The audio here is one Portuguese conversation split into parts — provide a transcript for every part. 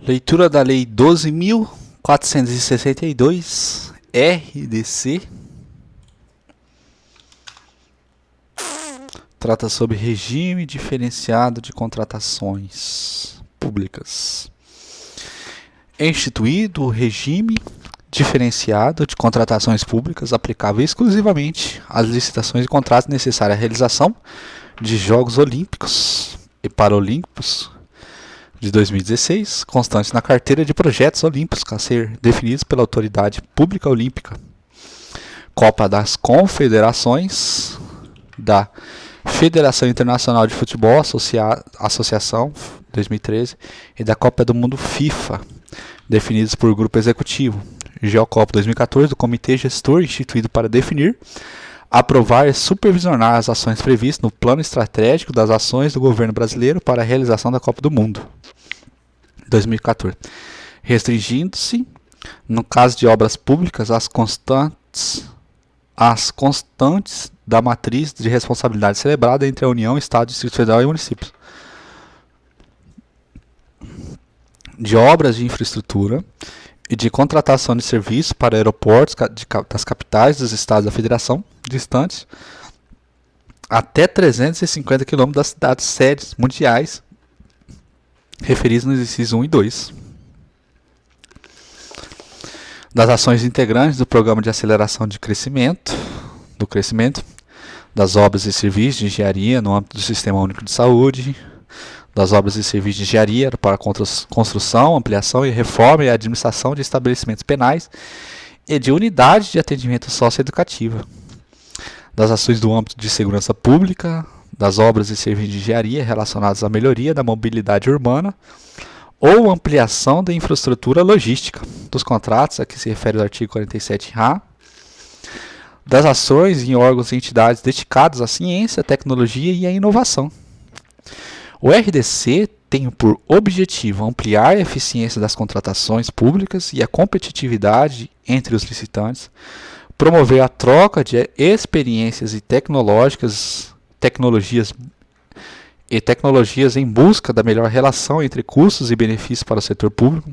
Leitura da Lei 12.462, RDC. Trata sobre regime diferenciado de contratações públicas. É instituído o regime diferenciado de contratações públicas aplicável exclusivamente às licitações e contratos necessários à realização de Jogos Olímpicos e Paralímpicos de 2016, constantes na carteira de projetos olímpicos a ser definidos pela Autoridade Pública Olímpica, Copa das Confederações, da Federação Internacional de Futebol, Associação 2013, e da Copa do Mundo FIFA, definidos por grupo executivo, Geocopa 2014, do Comitê Gestor instituído para definir, aprovar e supervisionar as ações previstas no Plano Estratégico das Ações do Governo Brasileiro para a realização da Copa do Mundo 2014, restringindo-se, no caso de obras públicas, às constantes da matriz de responsabilidade celebrada entre a União, Estado, Distrito Federal e municípios, de obras de infraestrutura e de contratação de serviços para aeroportos das capitais dos estados da federação, distantes até 350 km das cidades sedes mundiais referidas nos incisos 1 e 2. Das ações integrantes do Programa de Aceleração do Crescimento, das obras e serviços de engenharia no âmbito do Sistema Único de Saúde, das obras e serviços de engenharia para construção, ampliação e reforma e administração de estabelecimentos penais e de unidades de atendimento socioeducativa, das ações do âmbito de segurança pública, das obras e serviços de engenharia relacionados à melhoria da mobilidade urbana ou ampliação da infraestrutura logística, dos contratos a que se refere o artigo 47A, das ações em órgãos e entidades dedicados à ciência, à tecnologia e à inovação. O RDC tem por objetivo ampliar a eficiência das contratações públicas e a competitividade entre os licitantes, promover a troca de experiências e tecnologias em busca da melhor relação entre custos e benefícios para o setor público,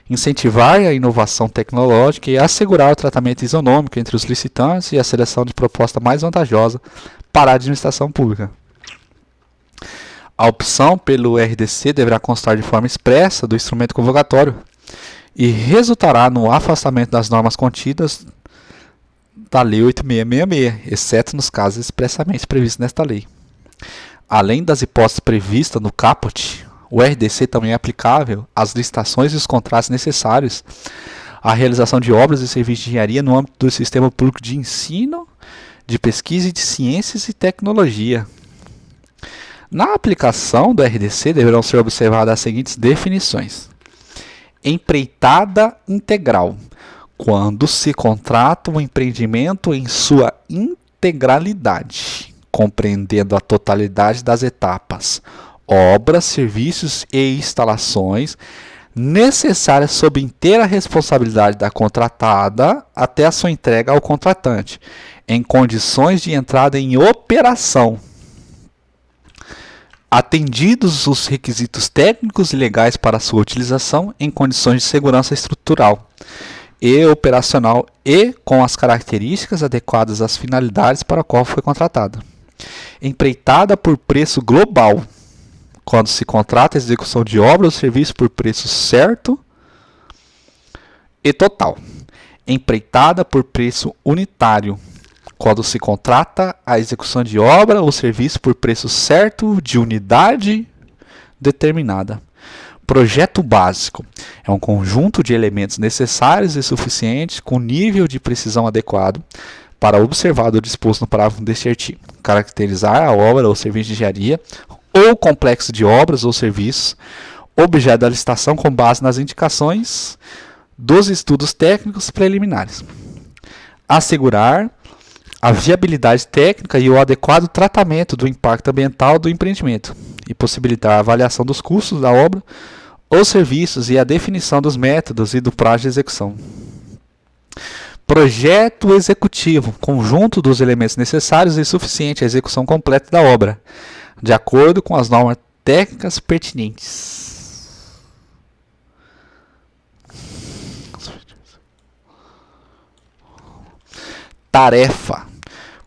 incentivar a inovação tecnológica e assegurar o tratamento isonômico entre os licitantes e a seleção de proposta mais vantajosa para a administração pública. A opção pelo RDC deverá constar de forma expressa do instrumento convocatório e resultará no afastamento das normas contidas da Lei 8.666, exceto nos casos expressamente previstos nesta lei. Além das hipóteses previstas no caput, o RDC também é aplicável às licitações e os contratos necessários à realização de obras e serviços de engenharia no âmbito do sistema público de ensino, de pesquisa e de ciências e tecnologia. Na aplicação do RDC deverão ser observadas as seguintes definições: empreitada integral, quando se contrata um empreendimento em sua integralidade, compreendendo a totalidade das etapas, obras, serviços e instalações necessárias sob inteira responsabilidade da contratada até a sua entrega ao contratante, em condições de entrada em operação, atendidos os requisitos técnicos e legais para sua utilização em condições de segurança estrutural e operacional e com as características adequadas às finalidades para a qual foi contratada. Empreitada por preço global, quando se contrata a execução de obra ou serviço por preço certo e total. Empreitada por preço unitário, quando se contrata a execução de obra ou serviço por preço certo de unidade determinada. Projeto básico é um conjunto de elementos necessários e suficientes com nível de precisão adequado para observar o disposto no parágrafo deste artigo. Caracterizar a obra ou serviço de engenharia ou complexo de obras ou serviços, objeto da licitação com base nas indicações dos estudos técnicos preliminares. Assegurar a viabilidade técnica e o adequado tratamento do impacto ambiental do empreendimento e possibilitar a avaliação dos custos da obra ou serviços e a definição dos métodos e do prazo de execução. Projeto executivo, conjunto dos elementos necessários e suficiente à execução completa da obra, de acordo com as normas técnicas pertinentes. tarefa,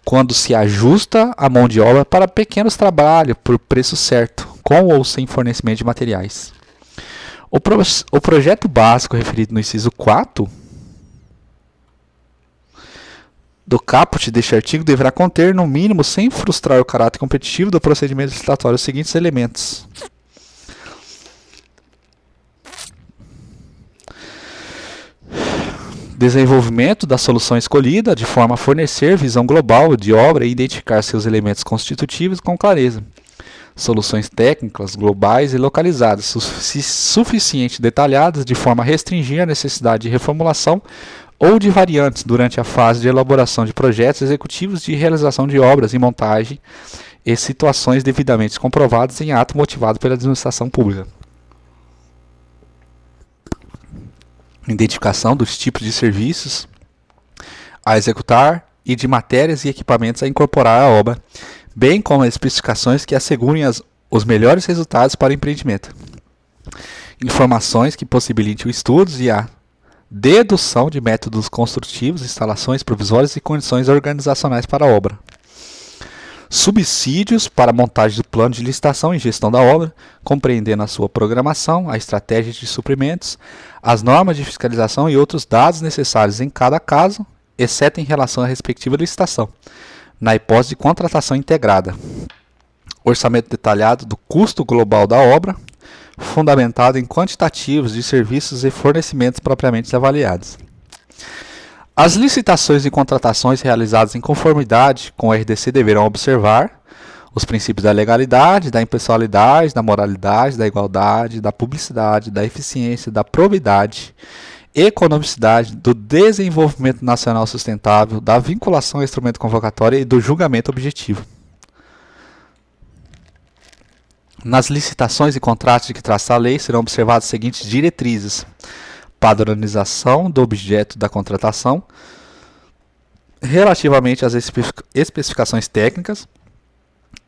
quando se ajusta a mão de obra para pequenos trabalhos por preço certo, com ou sem fornecimento de materiais. O projeto básico referido no inciso 4 do caput deste artigo deverá conter, no mínimo, sem frustrar o caráter competitivo do procedimento licitatório, os seguintes elementos. Desenvolvimento da solução escolhida, de forma a fornecer visão global de obra e identificar seus elementos constitutivos com clareza. Soluções técnicas, globais e localizadas, suficientemente detalhadas, de forma a restringir a necessidade de reformulação ou de variantes durante a fase de elaboração de projetos executivos de realização de obras e montagem e situações devidamente comprovadas em ato motivado pela administração pública. Identificação dos tipos de serviços a executar e de matérias e equipamentos a incorporar à obra, bem como as especificações que assegurem os melhores resultados para o empreendimento. Informações que possibilitem os estudos e a dedução de métodos construtivos, instalações provisórias e condições organizacionais para a obra. Subsídios para a montagem do plano de licitação e gestão da obra, compreendendo a sua programação, a estratégia de suprimentos, as normas de fiscalização e outros dados necessários em cada caso, exceto em relação à respectiva licitação, na hipótese de contratação integrada. Orçamento detalhado do custo global da obra, fundamentado em quantitativos de serviços e fornecimentos propriamente avaliados. As licitações e contratações realizadas em conformidade com o RDC deverão observar os princípios da legalidade, da impessoalidade, da moralidade, da igualdade, da publicidade, da eficiência, da probidade, economicidade, do desenvolvimento nacional sustentável, da vinculação ao instrumento convocatório e do julgamento objetivo. Nas licitações e contratos de que traça a lei serão observadas as seguintes diretrizes: padronização do objeto da contratação relativamente às especificações técnicas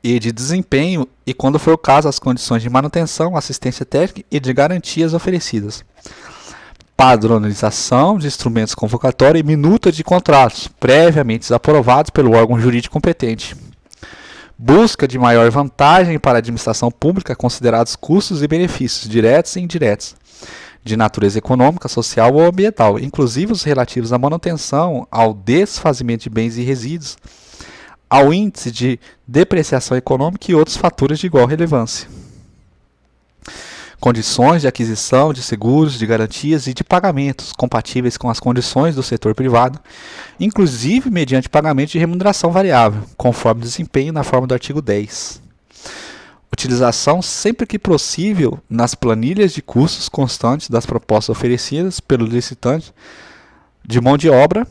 e de desempenho e, quando for o caso, as condições de manutenção, assistência técnica e de garantias oferecidas. Padronização de instrumentos convocatórios e minuta de contratos previamente aprovados pelo órgão jurídico competente. Busca de maior vantagem para a administração pública, considerados custos e benefícios diretos e indiretos, de natureza econômica, social ou ambiental, inclusive os relativos à manutenção, ao desfazimento de bens e resíduos, ao índice de depreciação econômica e outros fatores de igual relevância. Condições de aquisição de seguros, de garantias e de pagamentos compatíveis com as condições do setor privado, inclusive mediante pagamento de remuneração variável, conforme desempenho na forma do artigo 10. Utilização, sempre que possível, nas planilhas de custos constantes das propostas oferecidas pelo licitante de mão de obra,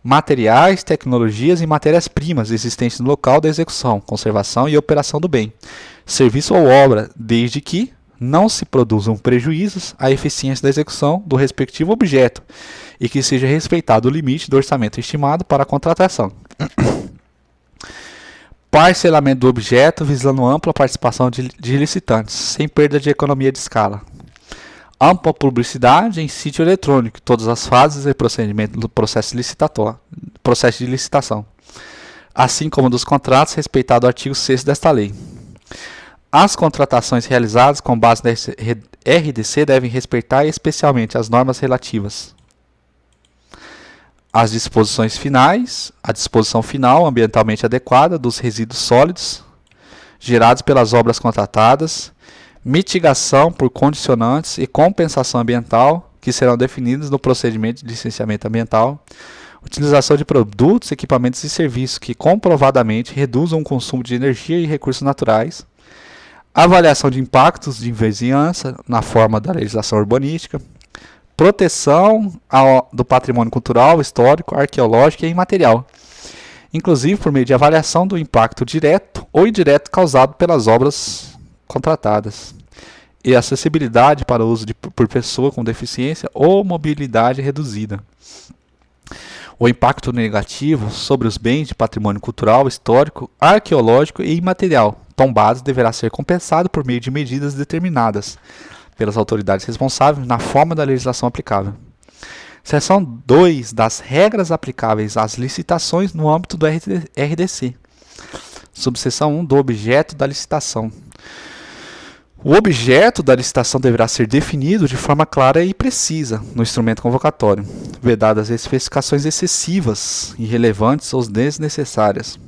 materiais, tecnologias e matérias-primas existentes no local da execução, conservação e operação do bem, serviço ou obra, desde que não se produzam prejuízos à eficiência da execução do respectivo objeto e que seja respeitado o limite do orçamento estimado para a contratação. Parcelamento do objeto visando ampla participação de licitantes, sem perda de economia de escala. Ampla publicidade em sítio eletrônico, todas as fases e procedimento do processo de licitação, assim como dos contratos, respeitado o artigo 6º desta lei. As contratações realizadas com base na RDC devem respeitar especialmente as normas relativas às disposições finais, a disposição final ambientalmente adequada dos resíduos sólidos gerados pelas obras contratadas, mitigação por condicionantes e compensação ambiental que serão definidos no procedimento de licenciamento ambiental, utilização de produtos, equipamentos e serviços que comprovadamente reduzam o consumo de energia e recursos naturais, avaliação de impactos de vizinhança na forma da legislação urbanística, proteção do patrimônio cultural, histórico, arqueológico e imaterial, inclusive por meio de avaliação do impacto direto ou indireto causado pelas obras contratadas, e acessibilidade para o uso por pessoa com deficiência ou mobilidade reduzida. O impacto negativo sobre os bens de patrimônio cultural, histórico, arqueológico e imaterial tombados deverá ser compensado por meio de medidas determinadas pelas autoridades responsáveis na forma da legislação aplicável. Seção 2 das regras aplicáveis às licitações no âmbito do RDC. Subseção 1 do objeto da licitação. O objeto da licitação deverá ser definido de forma clara e precisa no instrumento convocatório, vedadas especificações excessivas, irrelevantes ou desnecessárias.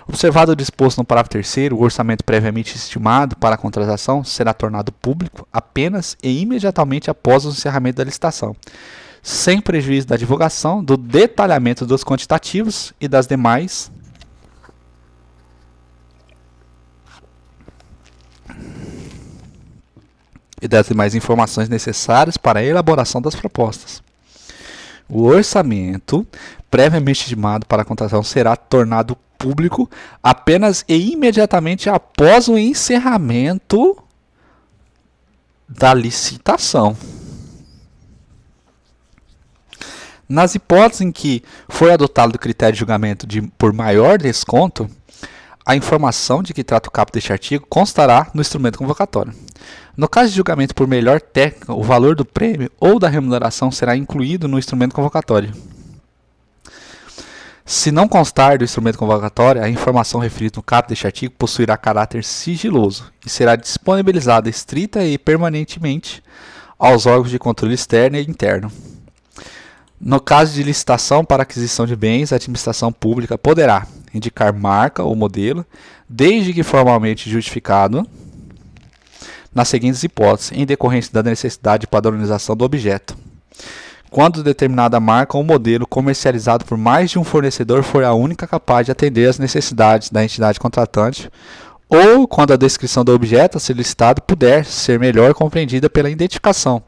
Observado o disposto no parágrafo 3º, o orçamento previamente estimado para a contratação será tornado público apenas e imediatamente após o encerramento da licitação, sem prejuízo da divulgação, do detalhamento dos quantitativos e das demais informações necessárias para a elaboração das propostas. O orçamento previamente estimado para a contratação será tornado público apenas e imediatamente após o encerramento da licitação. Nas hipóteses em que foi adotado o critério de julgamento por maior desconto, a informação de que trata o caput deste artigo constará no instrumento convocatório. No caso de julgamento por melhor técnica, o valor do prêmio ou da remuneração será incluído no instrumento convocatório. Se não constar do instrumento convocatório, a informação referida no caput deste artigo possuirá caráter sigiloso e será disponibilizada estrita e permanentemente aos órgãos de controle externo e interno. No caso de licitação para aquisição de bens, a administração pública poderá indicar marca ou modelo, desde que formalmente justificado, nas seguintes hipóteses, em decorrência da necessidade de padronização do objeto. Quando determinada marca ou modelo comercializado por mais de um fornecedor for a única capaz de atender às necessidades da entidade contratante, ou quando a descrição do objeto a ser licitado puder ser melhor compreendida pela identificação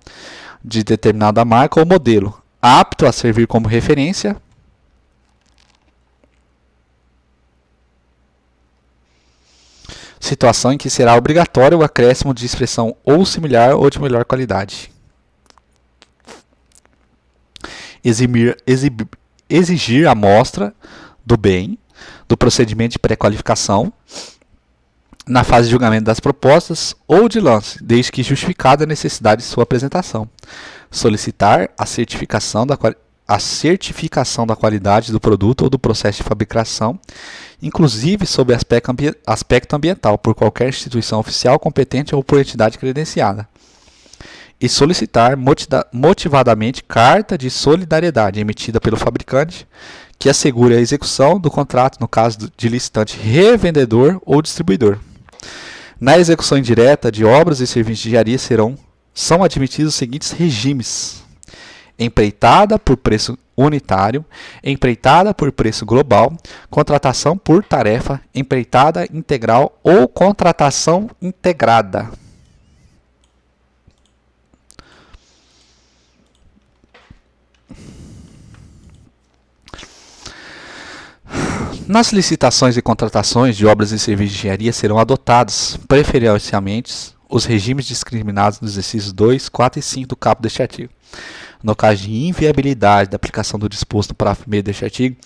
de determinada marca ou modelo, apto a servir como referência situação em que será obrigatório o acréscimo de expressão ou similar ou de melhor qualidade. Exigir a amostra do bem, do procedimento de pré-qualificação, na fase de julgamento das propostas ou de lance, desde que justificada a necessidade de sua apresentação. Solicitar a certificação da qualidade do produto ou do processo de fabricação, inclusive sob aspecto ambiental, por qualquer instituição oficial competente ou por entidade credenciada. E solicitar motivadamente carta de solidariedade emitida pelo fabricante que assegure a execução do contrato no caso de licitante revendedor ou distribuidor. Na execução indireta de obras e serviços de engenharia são admitidos os seguintes regimes: empreitada por preço unitário, empreitada por preço global, contratação por tarefa, empreitada integral ou contratação integrada. Nas licitações e contratações de obras e serviços de engenharia serão adotados, preferencialmente, os regimes discriminados nos exercícios 2, 4 e 5 do caput deste artigo. No caso de inviabilidade da aplicação do disposto no parágrafo 1º deste artigo,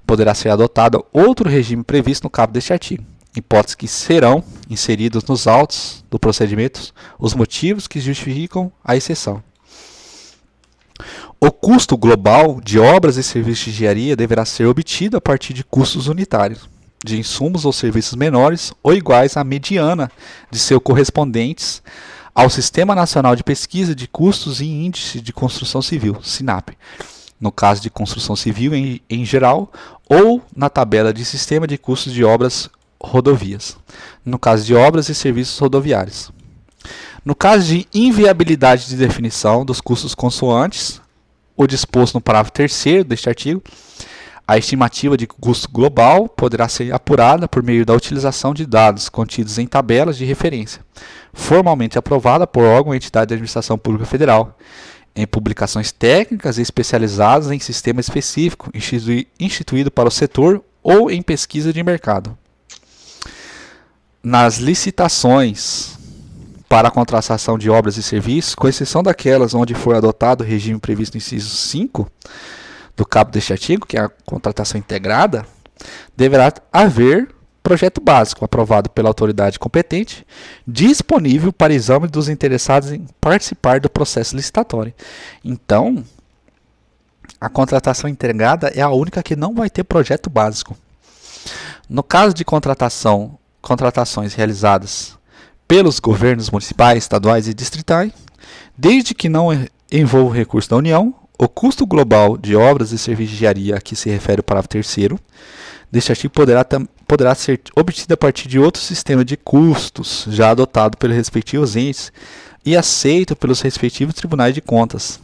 poderá ser adotado outro regime previsto no caput deste artigo, hipótese que serão inseridos nos autos do procedimento os motivos que justificam a exceção. O custo global de obras e serviços de engenharia deverá ser obtido a partir de custos unitários, de insumos ou serviços menores ou iguais à mediana de seus correspondentes ao Sistema Nacional de Pesquisa de Custos e Índice de Construção Civil, SINAP, no caso de construção civil em geral, ou na tabela de Sistema de Custos de Obras Rodovias, no caso de obras e serviços rodoviários. No caso de inviabilidade de definição dos custos consoantes, o disposto no parágrafo 3º deste artigo, a estimativa de custo global poderá ser apurada por meio da utilização de dados contidos em tabelas de referência, formalmente aprovada por órgão ou entidade de administração pública federal, em publicações técnicas e especializadas em sistema específico, instituído para o setor ou em pesquisa de mercado. Nas licitações para a contratação de obras e serviços, com exceção daquelas onde for adotado o regime previsto no inciso 5 do caput deste artigo, que é a contratação integrada, deverá haver projeto básico aprovado pela autoridade competente, disponível para exame dos interessados em participar do processo licitatório. Então, a contratação integrada é a única que não vai ter projeto básico. No caso de contratações realizadas pelos governos municipais, estaduais e distritais, desde que não envolva recurso da União, o custo global de obras e serviços de engenharia a que se refere o parágrafo 3º deste artigo poderá ser obtido a partir de outro sistema de custos já adotado pelos respectivos entes e aceito pelos respectivos tribunais de contas.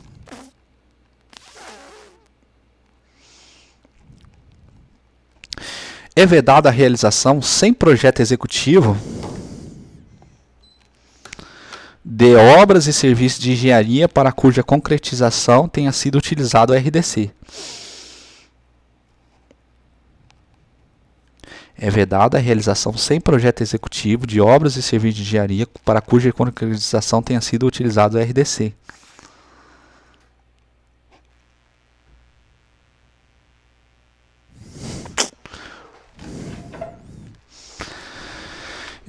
É vedada a realização sem projeto executivo de obras e serviços de engenharia para cuja concretização tenha sido utilizado o RDC. É vedada a realização sem projeto executivo de obras e serviços de engenharia para cuja concretização tenha sido utilizado o RDC.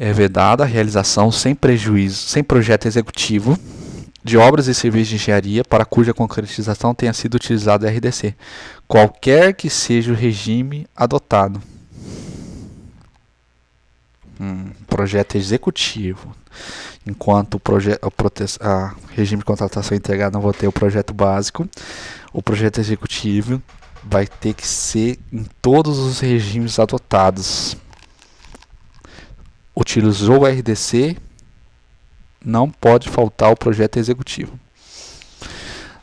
É vedada a realização sem projeto executivo de obras e serviços de engenharia para cuja concretização tenha sido utilizado o RDC, qualquer que seja o regime adotado. Projeto executivo. Enquanto o regime de contratação integrada não vai ter o projeto básico, o projeto executivo vai ter que ser em todos os regimes adotados. Utilizou o RDC, não pode faltar o projeto executivo.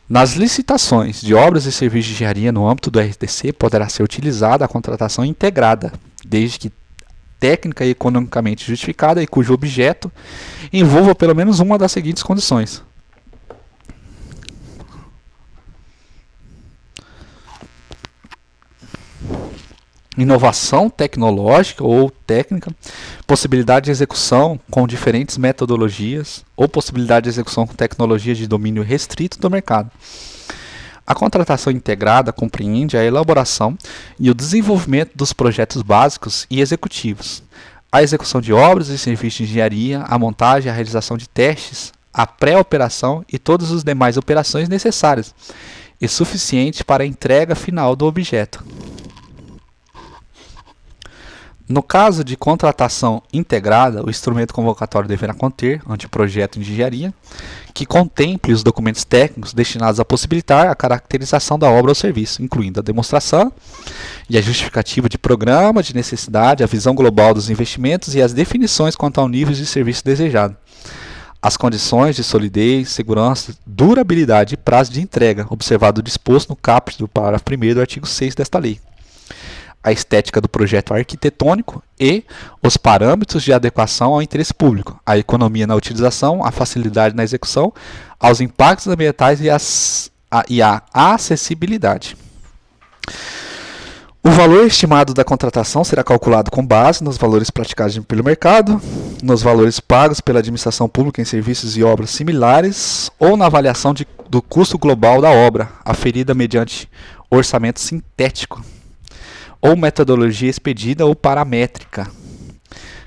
Nas licitações de obras e serviços de engenharia no âmbito do RDC, poderá ser utilizada a contratação integrada, desde que técnica e economicamente justificada e cujo objeto envolva pelo menos uma das seguintes condições. Inovação tecnológica ou técnica, possibilidade de execução com diferentes metodologias ou possibilidade de execução com tecnologias de domínio restrito do mercado. A contratação integrada compreende a elaboração e o desenvolvimento dos projetos básicos e executivos, a execução de obras e serviços de engenharia, a montagem e a realização de testes, a pré-operação e todas as demais operações necessárias e suficientes para a entrega final do objeto. No caso de contratação integrada, o instrumento convocatório deverá conter anteprojeto de engenharia, que contemple os documentos técnicos destinados a possibilitar a caracterização da obra ou serviço, incluindo a demonstração e a justificativa de programa, de necessidade, a visão global dos investimentos e as definições quanto ao nível de serviço desejado, as condições de solidez, segurança, durabilidade e prazo de entrega, observado o disposto no caput do parágrafo 1º do artigo 6 desta lei, a estética do projeto arquitetônico e os parâmetros de adequação ao interesse público, a economia na utilização, a facilidade na execução, aos impactos ambientais e a acessibilidade. O valor estimado da contratação será calculado com base nos valores praticados pelo mercado, nos valores pagos pela administração pública em serviços e obras similares ou na avaliação do custo global da obra, aferida mediante orçamento sintético, ou metodologia expedida ou paramétrica.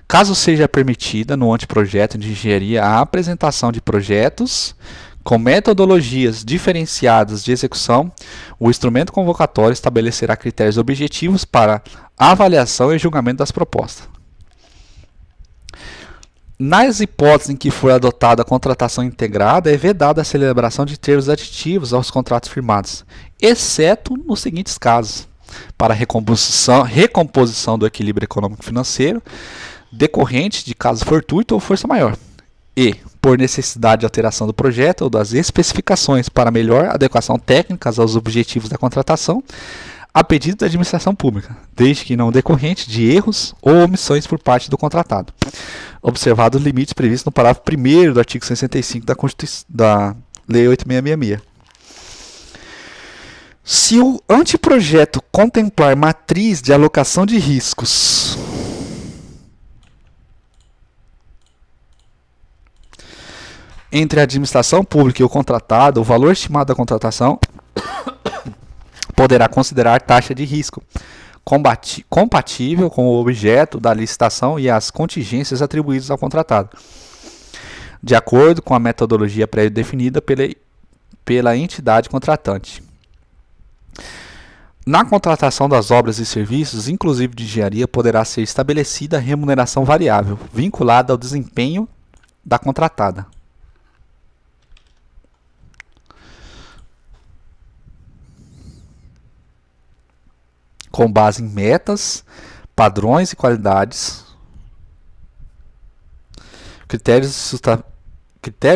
Caso seja permitida no anteprojeto de engenharia a apresentação de projetos com metodologias diferenciadas de execução, o instrumento convocatório estabelecerá critérios objetivos para avaliação e julgamento das propostas. Nas hipóteses em que for adotada a contratação integrada, é vedada a celebração de termos aditivos aos contratos firmados, exceto nos seguintes casos: para recomposição do equilíbrio econômico-financeiro decorrente de caso fortuito ou força maior, e por necessidade de alteração do projeto ou das especificações para melhor adequação técnica aos objetivos da contratação, a pedido da administração pública, desde que não decorrente de erros ou omissões por parte do contratado, observado os limites previstos no parágrafo 1º do artigo 65 da Lei 8.666. Se o anteprojeto contemplar matriz de alocação de riscos entre a administração pública e o contratado, o valor estimado da contratação poderá considerar taxa de risco compatível com o objeto da licitação e as contingências atribuídas ao contratado, de acordo com a metodologia pré-definida pela entidade contratante. Na contratação das obras e serviços, inclusive de engenharia, poderá ser estabelecida remuneração variável, vinculada ao desempenho da contratada, com base em metas, padrões e qualidades, critérios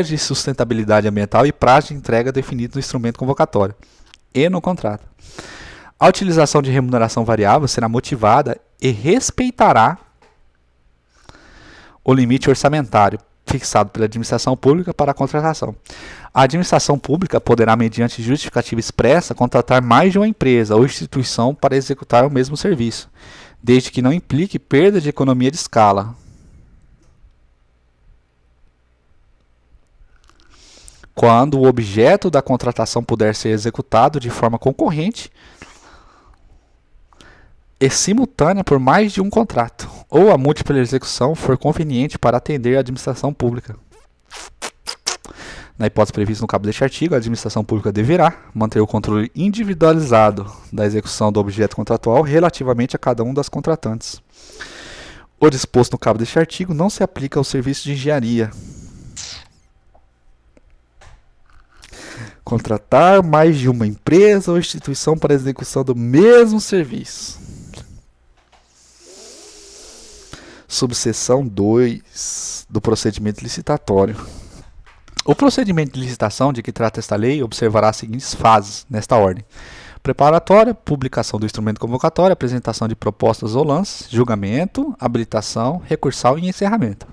de sustentabilidade ambiental e prazo de entrega definidos no instrumento convocatório e no contrato. A utilização de remuneração variável será motivada e respeitará o limite orçamentário fixado pela administração pública para a contratação. A administração pública poderá, mediante justificativa expressa, contratar mais de uma empresa ou instituição para executar o mesmo serviço, desde que não implique perda de economia de escala. Quando o objeto da contratação puder ser executado de forma concorrente e simultânea por mais de um contrato, ou a múltipla execução for conveniente para atender a administração pública. Na hipótese prevista no cabo deste artigo, a administração pública deverá manter o controle individualizado da execução do objeto contratual relativamente a cada um das contratantes. O disposto no cabo deste artigo não se aplica ao serviço de engenharia. Contratar mais de uma empresa ou instituição para a execução do mesmo serviço. Subseção 2 do procedimento licitatório. O procedimento de licitação de que trata esta lei observará as seguintes fases, nesta ordem: preparatória, publicação do instrumento convocatório, apresentação de propostas ou lances, julgamento, habilitação, recursal e encerramento.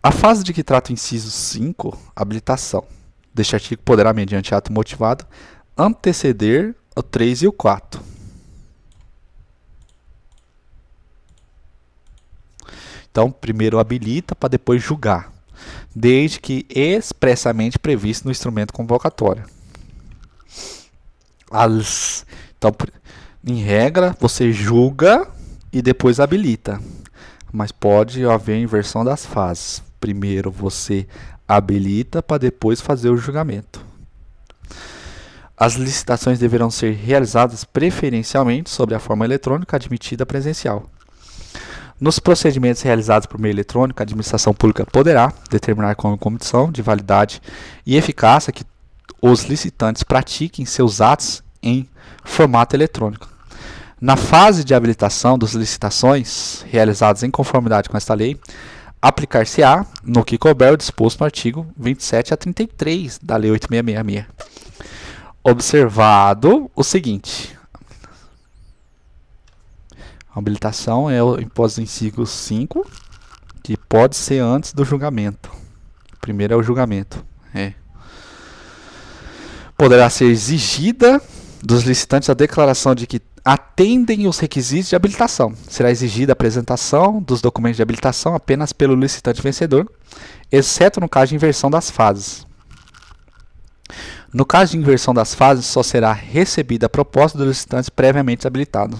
A fase de que trata o inciso 5, habilitação, deste artigo poderá, mediante ato motivado, anteceder o 3 e o 4. Então, primeiro habilita para depois julgar, desde que expressamente previsto no instrumento convocatório. Então, em regra, você julga e depois habilita, mas pode haver inversão das fases. Primeiro você habilita para depois fazer o julgamento. As licitações deverão ser realizadas preferencialmente sobre a forma eletrônica admitida presencial. Nos procedimentos realizados por meio eletrônico, a administração pública poderá determinar como condição de validade e eficácia que os licitantes pratiquem seus atos em formato eletrônico. Na fase de habilitação das licitações realizadas em conformidade com esta lei, aplicar-se-á, no que couber, o disposto no artigo 27 a 33 da Lei 8.666. Observado o seguinte: a habilitação é o imposto em inciso 5, que pode ser antes do julgamento. Primeiro é o julgamento. Poderá ser exigida dos licitantes a declaração de que atendem os requisitos de habilitação. Será exigida a apresentação dos documentos de habilitação apenas pelo licitante vencedor, exceto no caso de inversão das fases. No caso de inversão das fases, só será recebida a proposta dos licitantes previamente habilitados.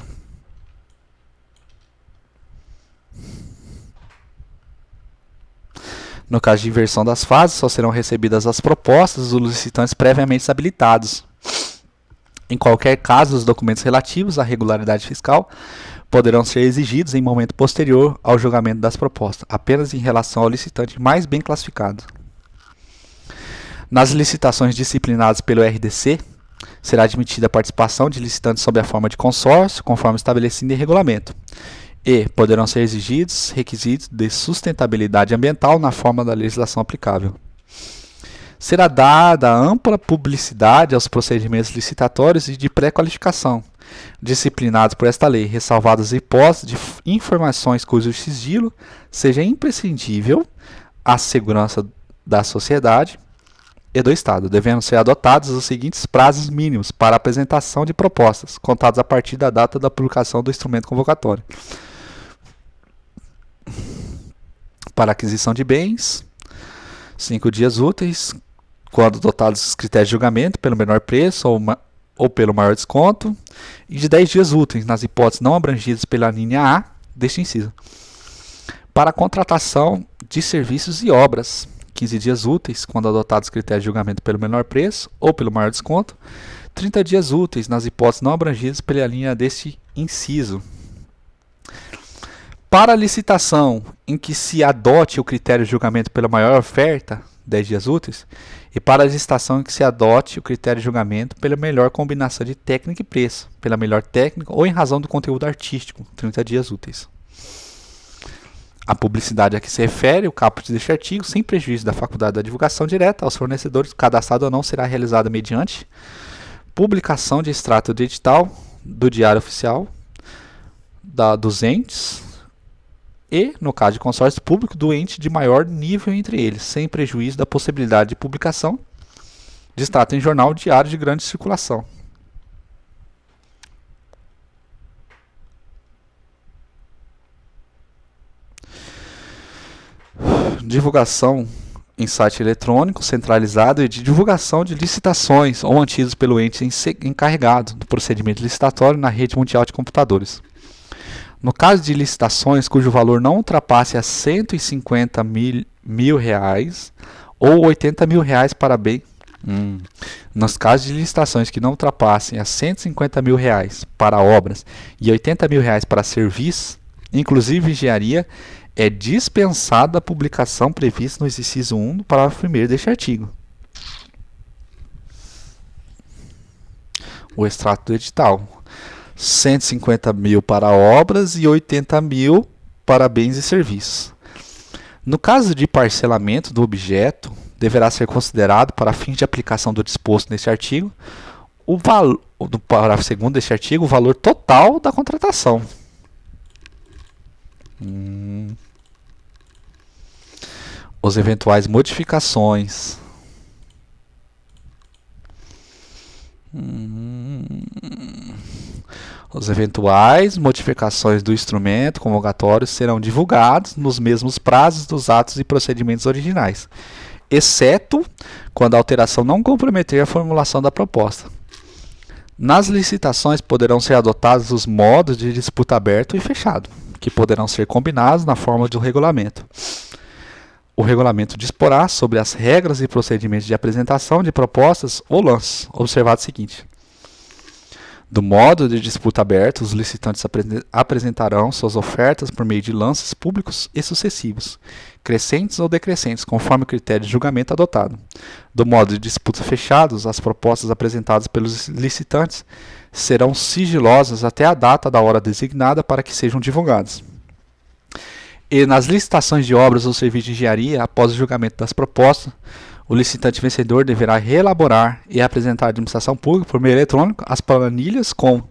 No caso de inversão das fases, só serão recebidas as propostas dos licitantes previamente habilitados. Em qualquer caso, os documentos relativos à regularidade fiscal poderão ser exigidos em momento posterior ao julgamento das propostas, apenas em relação ao licitante mais bem classificado. Nas licitações disciplinadas pelo RDC, será admitida a participação de licitantes sob a forma de consórcio, conforme estabelecido em regulamento, e poderão ser exigidos requisitos de sustentabilidade ambiental na forma da legislação aplicável. Será dada ampla publicidade aos procedimentos licitatórios e de pré-qualificação, disciplinados por esta lei, ressalvadas hipóteses de informações cujo sigilo seja imprescindível à segurança da sociedade e do Estado, devendo ser adotados os seguintes prazos mínimos para a apresentação de propostas, contados a partir da data da publicação do instrumento convocatório. Para aquisição de bens, 5 dias úteis, quando dotados dos critérios de julgamento, pelo menor preço ou pelo maior desconto, e de 10 dias úteis, nas hipóteses não abrangidas pela linha A deste inciso. Para a contratação de serviços e obras, 15 dias úteis, quando adotados critérios de julgamento pelo menor preço ou pelo maior desconto. 30 dias úteis, nas hipóteses não abrangidas pela linha deste inciso. Para a licitação em que se adote o critério de julgamento pela maior oferta, 10 dias úteis, e para a licitação em que se adote o critério de julgamento pela melhor combinação de técnica e preço, pela melhor técnica ou em razão do conteúdo artístico, 30 dias úteis. A publicidade a que se refere o caput deste artigo, sem prejuízo da faculdade da divulgação direta aos fornecedores cadastrados ou não, será realizada mediante publicação de extrato de edital do Diário Oficial dos entes e, no caso de consórcio público, do ente de maior nível entre eles, sem prejuízo da possibilidade de publicação de extrato em jornal diário de grande circulação. Divulgação em site eletrônico centralizado e de divulgação de licitações ou mantidos pelo ente encarregado do procedimento licitatório na rede mundial de computadores. No caso de licitações cujo valor não ultrapasse a R$150 mil ou R$80 mil para bem. Nos casos de licitações que não ultrapassem a R$150 mil para obras e R$80 mil para serviços, inclusive engenharia, é dispensada a publicação prevista no inciso 1 do parágrafo 1º deste artigo. O extrato do edital. 150 mil para obras e 80 mil para bens e serviços. No caso de parcelamento do objeto, deverá ser considerado, para fins de aplicação do disposto neste artigo, o valor do parágrafo 2º deste artigo, o valor total da contratação. Os eventuais modificações do instrumento convocatório serão divulgados nos mesmos prazos dos atos e procedimentos originais, exceto quando a alteração não comprometer a formulação da proposta. Nas licitações poderão ser adotados os modos de disputa aberto e fechado, que poderão ser combinados na forma do regulamento. O regulamento disporá sobre as regras e procedimentos de apresentação de propostas ou lances. Observado o seguinte: do modo de disputa aberto, os licitantes apresentarão suas ofertas por meio de lances públicos e sucessivos, crescentes ou decrescentes, conforme o critério de julgamento adotado. Do modo de disputa fechados, as propostas apresentadas pelos licitantes serão sigilosas até a data da hora designada para que sejam divulgadas. E nas licitações de obras ou serviços de engenharia, após o julgamento das propostas, o licitante vencedor deverá reelaborar e apresentar à administração pública, por meio eletrônico, as planilhas com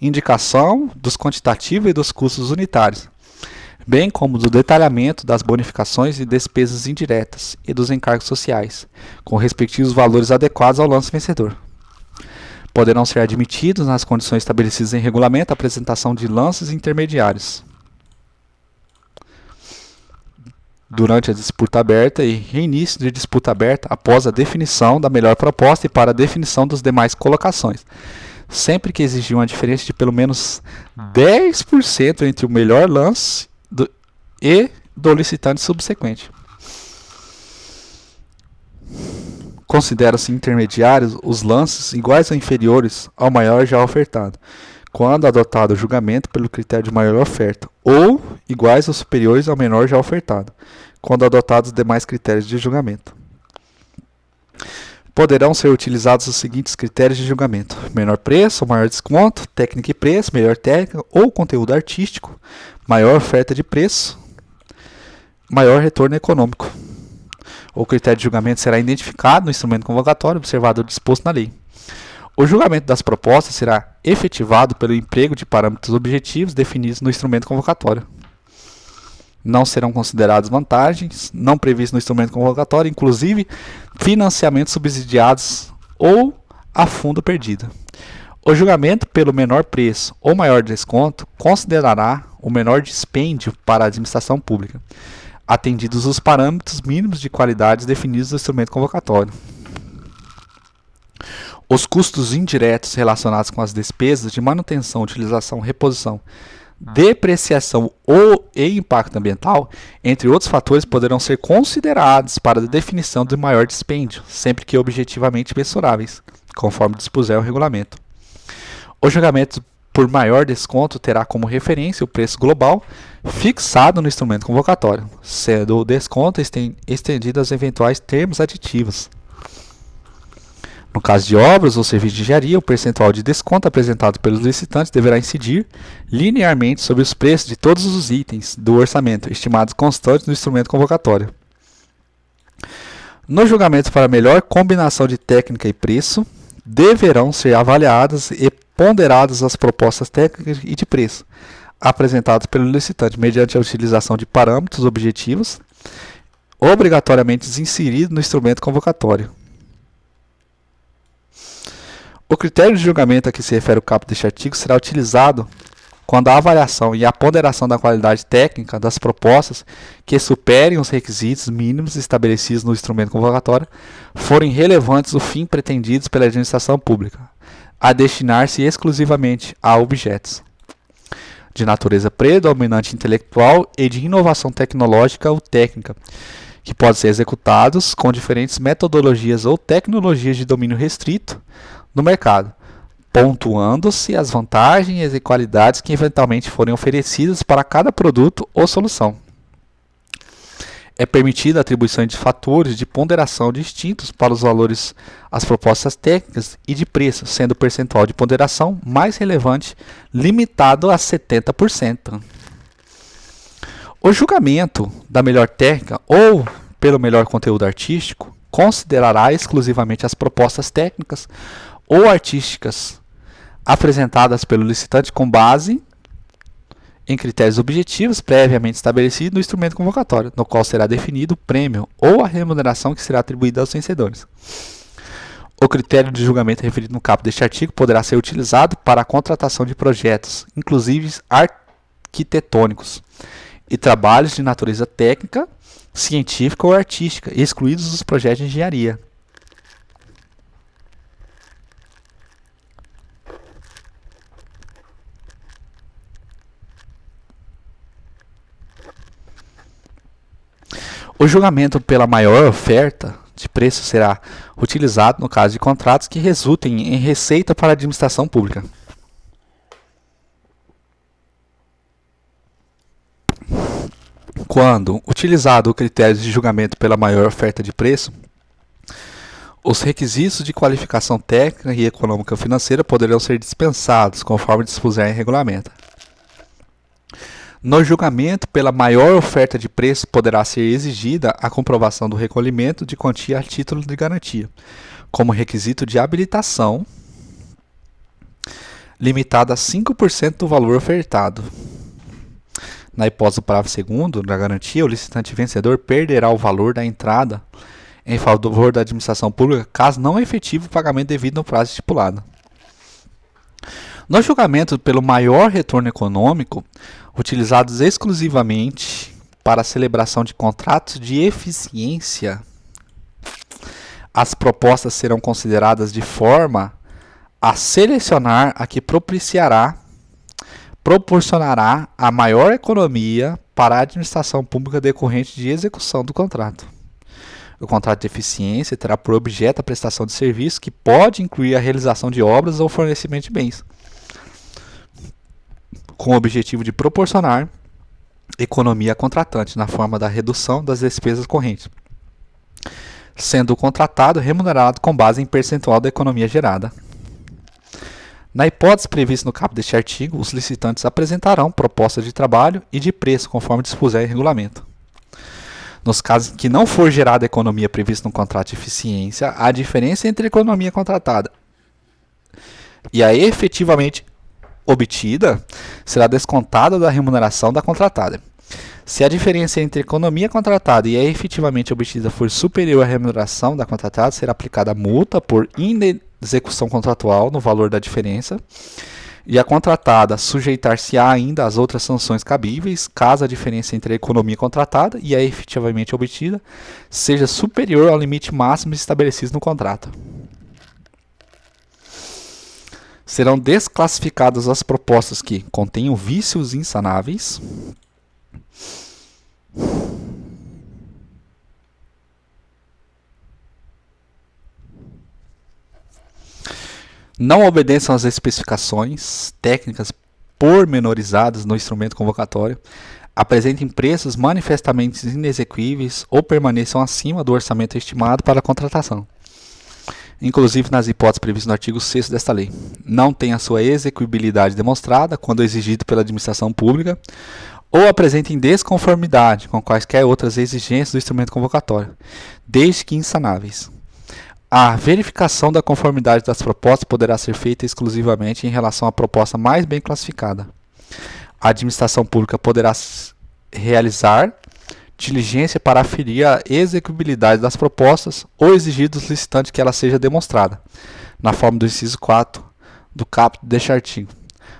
indicação dos quantitativos e dos custos unitários, bem como do detalhamento das bonificações e despesas indiretas e dos encargos sociais, com respectivos valores adequados ao lance vencedor. Poderão ser admitidos, nas condições estabelecidas em regulamento, a apresentação de lances intermediários durante a disputa aberta e reinício de disputa aberta após a definição da melhor proposta e para a definição das demais colocações, sempre que exigir uma diferença de pelo menos 10% entre o melhor lance e do licitante subsequente. Considera-se intermediários os lances iguais ou inferiores ao maior já ofertado, quando adotado o julgamento pelo critério de maior oferta, ou iguais ou superiores ao menor já ofertado, quando adotados os demais critérios de julgamento. Poderão ser utilizados os seguintes critérios de julgamento: menor preço, maior desconto, técnica e preço, melhor técnica ou conteúdo artístico, maior oferta de preço, maior retorno econômico. O critério de julgamento será identificado no instrumento convocatório, observado o disposto na lei. O julgamento das propostas será efetivado pelo emprego de parâmetros objetivos definidos no instrumento convocatório. Não serão consideradas vantagens não previstas no instrumento convocatório, inclusive financiamentos subsidiados ou a fundo perdido. O julgamento pelo menor preço ou maior desconto considerará o menor dispêndio para a administração pública, atendidos os parâmetros mínimos de qualidade definidos no instrumento convocatório. Os custos indiretos relacionados com as despesas de manutenção, utilização, reposição, depreciação e impacto ambiental, entre outros fatores, poderão ser considerados para a definição de maior dispêndio, sempre que objetivamente mensuráveis, conforme dispuser o regulamento. O julgamento por maior desconto terá como referência o preço global fixado no instrumento convocatório, sendo o desconto estendido aos eventuais termos aditivos. No caso de obras ou serviços de engenharia, o percentual de desconto apresentado pelos licitantes deverá incidir linearmente sobre os preços de todos os itens do orçamento, estimados constantes no instrumento convocatório. No julgamento para melhor combinação de técnica e preço, deverão ser avaliadas e ponderadas as propostas técnicas e de preço apresentadas pelo licitante mediante a utilização de parâmetros objetivos obrigatoriamente inseridos no instrumento convocatório. O critério de julgamento a que se refere o caput deste artigo será utilizado quando a avaliação e a ponderação da qualidade técnica das propostas que superem os requisitos mínimos estabelecidos no instrumento convocatório forem relevantes ao fim pretendidos pela administração pública, a destinar-se exclusivamente a objetos de natureza predominante intelectual e de inovação tecnológica ou técnica, que podem ser executados com diferentes metodologias ou tecnologias de domínio restrito no mercado, pontuando-se as vantagens e qualidades que eventualmente forem oferecidas para cada produto ou solução. É permitida a atribuição de fatores de ponderação distintos para os valores, as propostas técnicas e de preço, sendo o percentual de ponderação mais relevante limitado a 70%. O julgamento da melhor técnica ou pelo melhor conteúdo artístico considerará exclusivamente as propostas técnicas ou artísticas apresentadas pelo licitante com base em critérios objetivos previamente estabelecidos no instrumento convocatório, no qual será definido o prêmio ou a remuneração que será atribuída aos vencedores. O critério de julgamento referido no caput deste artigo poderá ser utilizado para a contratação de projetos, inclusive arquitetônicos, e trabalhos de natureza técnica, científica ou artística, excluídos os projetos de engenharia. O julgamento pela maior oferta de preço será utilizado no caso de contratos que resultem em receita para a administração pública. Quando utilizado o critério de julgamento pela maior oferta de preço, os requisitos de qualificação técnica e econômica financeira poderão ser dispensados, conforme dispuser em regulamento. No julgamento pela maior oferta de preço, poderá ser exigida a comprovação do recolhimento de quantia a título de garantia, como requisito de habilitação, limitado a 5% do valor ofertado. Na hipótese do parágrafo 2º da garantia, o licitante vencedor perderá o valor da entrada em favor da administração pública, caso não efetivo o pagamento devido no prazo estipulado. No julgamento pelo maior retorno econômico, utilizados exclusivamente para a celebração de contratos de eficiência, as propostas serão consideradas de forma a selecionar a que proporcionará a maior economia para a administração pública decorrente de execução do contrato. O contrato de eficiência terá por objeto a prestação de serviços que pode incluir a realização de obras ou fornecimento de bens, com o objetivo de proporcionar economia contratante na forma da redução das despesas correntes, sendo o contratado remunerado com base em percentual da economia gerada. Na hipótese prevista no caput deste artigo, os licitantes apresentarão propostas de trabalho e de preço conforme dispuser em regulamento. Nos casos em que não for gerada a economia prevista no contrato de eficiência, a diferença entre a economia contratada e a efetivamente obtida será descontada da remuneração da contratada. Se a diferença entre a economia contratada e a efetivamente obtida for superior à remuneração da contratada, será aplicada a multa por inexecução contratual no valor da diferença, e a contratada sujeitar-se-á ainda às outras sanções cabíveis, caso a diferença entre a economia contratada e a efetivamente obtida seja superior ao limite máximo estabelecido no contrato. Serão desclassificadas as propostas que contenham vícios insanáveis, não obedeçam às especificações técnicas pormenorizadas no instrumento convocatório, apresentem preços manifestamente inexequíveis ou permaneçam acima do orçamento estimado para a contratação, inclusive nas hipóteses previstas no artigo 6º desta lei. Não tenha sua execuibilidade demonstrada quando exigido pela administração pública ou apresentem desconformidade com quaisquer outras exigências do instrumento convocatório, desde que insanáveis. A verificação da conformidade das propostas poderá ser feita exclusivamente em relação à proposta mais bem classificada. A administração pública poderá realizar diligência para aferir a execuibilidade das propostas ou exigir dos licitantes que ela seja demonstrada, na forma do inciso 4 do caput deste artigo,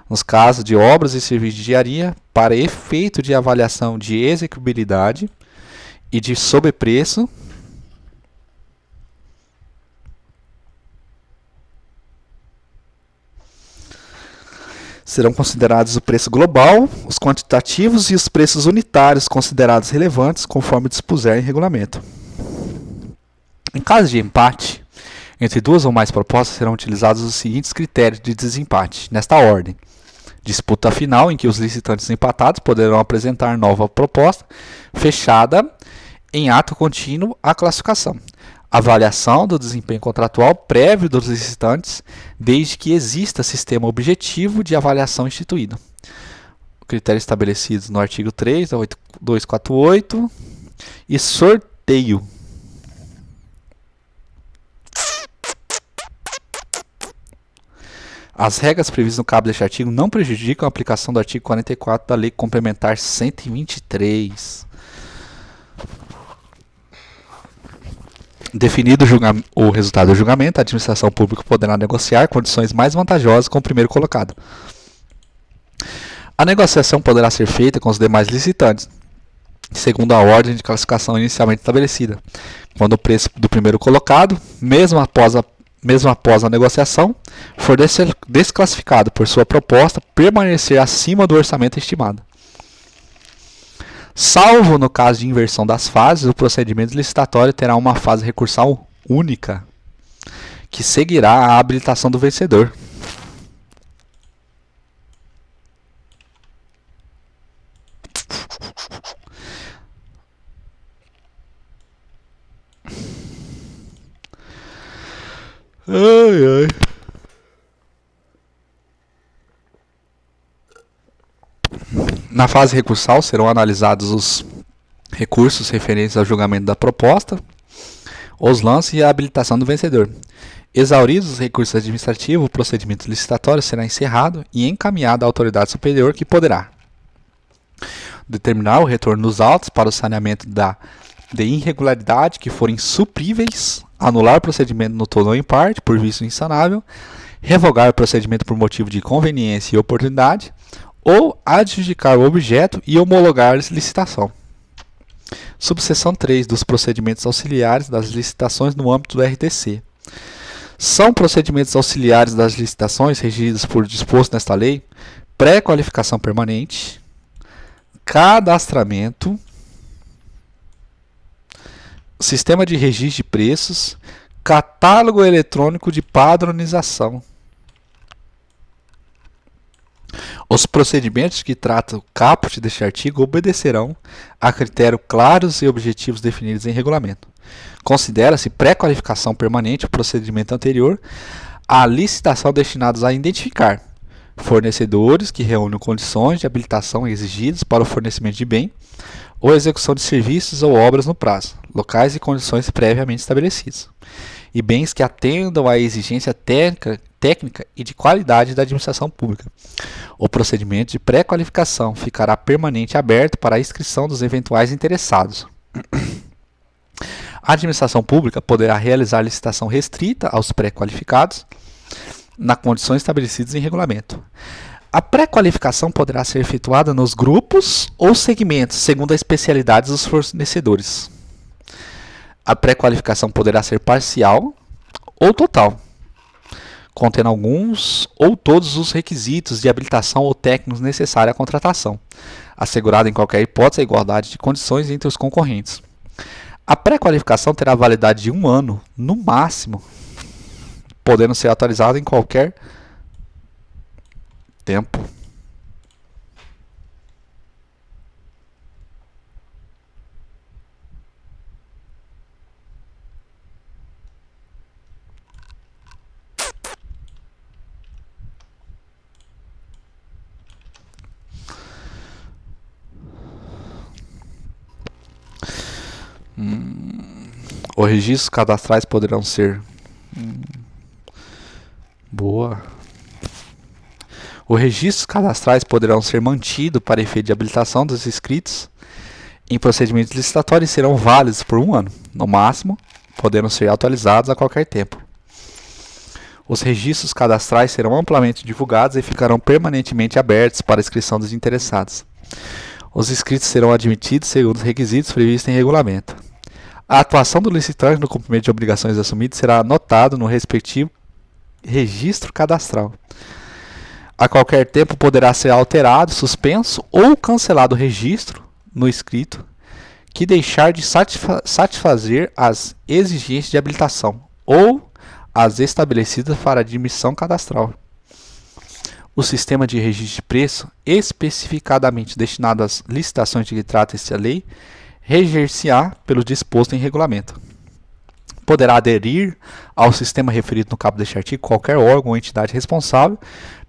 nos casos de obras e serviços de engenharia, para efeito de avaliação de execuibilidade e de sobrepreço, serão considerados o preço global, os quantitativos e os preços unitários considerados relevantes, conforme dispuser em regulamento. Em caso de empate entre duas ou mais propostas, serão utilizados os seguintes critérios de desempate, nesta ordem: disputa final, em que os licitantes empatados poderão apresentar nova proposta, fechada em ato contínuo à classificação. Avaliação do desempenho contratual prévio dos licitantes, desde que exista sistema objetivo de avaliação instituído. Critérios estabelecidos no artigo 3 da 8248 e sorteio. As regras previstas no caput deste artigo não prejudicam a aplicação do artigo 44 da Lei Complementar 123. Definido o resultado do julgamento, a administração pública poderá negociar condições mais vantajosas com o primeiro colocado. A negociação poderá ser feita com os demais licitantes, segundo a ordem de classificação inicialmente estabelecida, quando o preço do primeiro colocado, mesmo após a negociação, for desclassificado por sua proposta permanecer acima do orçamento estimado. Salvo no caso de inversão das fases, o procedimento licitatório terá uma fase recursal única, que seguirá a habilitação do vencedor. Ai, ai. Na fase recursal serão analisados os recursos referentes ao julgamento da proposta, os lances e a habilitação do vencedor. Exauridos os recursos administrativos, o procedimento licitatório será encerrado e encaminhado à autoridade superior, que poderá determinar o retorno dos autos para o saneamento de irregularidade que forem supríveis, anular o procedimento no todo ou em parte, por vício insanável, revogar o procedimento por motivo de conveniência e oportunidade, ou adjudicar o objeto e homologar a licitação. Subseção 3 dos procedimentos auxiliares das licitações no âmbito do RDC. São procedimentos auxiliares das licitações regidos por disposto nesta lei: pré-qualificação permanente, cadastramento, sistema de registro de preços, catálogo eletrônico de padronização. Os procedimentos que tratam o caput deste artigo obedecerão a critérios claros e objetivos definidos em regulamento. Considera-se pré-qualificação permanente o procedimento anterior à licitação destinados a identificar fornecedores que reúnem condições de habilitação exigidas para o fornecimento de bem ou execução de serviços ou obras no prazo, locais e condições previamente estabelecidos, e bens que atendam à exigência técnica e de qualidade da administração pública. O procedimento de pré-qualificação ficará permanente aberto para a inscrição dos eventuais interessados. A administração pública poderá realizar licitação restrita aos pré-qualificados nas condições estabelecidas em regulamento. A pré-qualificação poderá ser efetuada nos grupos ou segmentos, segundo a especialidade dos fornecedores. A pré-qualificação poderá ser parcial ou total, contendo alguns ou todos os requisitos de habilitação ou técnicos necessários à contratação, assegurada em qualquer hipótese a igualdade de condições entre os concorrentes. A pré-qualificação terá validade de 1 ano, no máximo, podendo ser atualizada em qualquer tempo. Os registros cadastrais poderão ser Os registros cadastrais poderão ser mantidos para efeito de habilitação dos inscritos em procedimentos licitatórios e serão válidos por 1 ano, no máximo, podendo ser atualizados a qualquer tempo. Os registros cadastrais serão amplamente divulgados e ficarão permanentemente abertos para a inscrição dos interessados. Os inscritos serão admitidos segundo os requisitos previstos em regulamento. A atuação do licitante no cumprimento de obrigações assumidas será anotada no respectivo registro cadastral. A qualquer tempo poderá ser alterado, suspenso ou cancelado o registro no escrito que deixar de satisfazer as exigências de habilitação ou as estabelecidas para admissão cadastral. O sistema de registro de preço, especificadamente destinado às licitações de que trata esta lei, reger-se-á pelo disposto em regulamento. Poderá aderir ao sistema referido no caput deste artigo qualquer órgão ou entidade responsável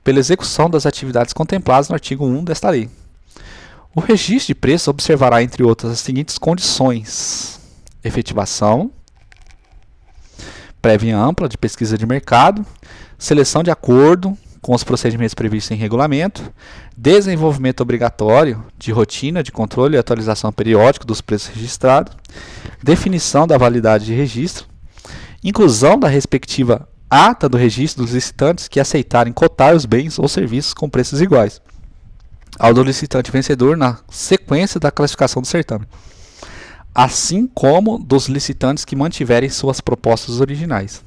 pela execução das atividades contempladas no artigo 1 desta lei. O registro de preços observará, entre outras, as seguintes condições: efetivação prévia ampla de pesquisa de mercado, seleção de acordo com os procedimentos previstos em regulamento, desenvolvimento obrigatório de rotina de controle e atualização periódica dos preços registrados, definição da validade de registro, inclusão da respectiva ata do registro dos licitantes que aceitarem cotar os bens ou serviços com preços iguais ao do licitante vencedor na sequência da classificação do certame, assim como dos licitantes que mantiverem suas propostas originais.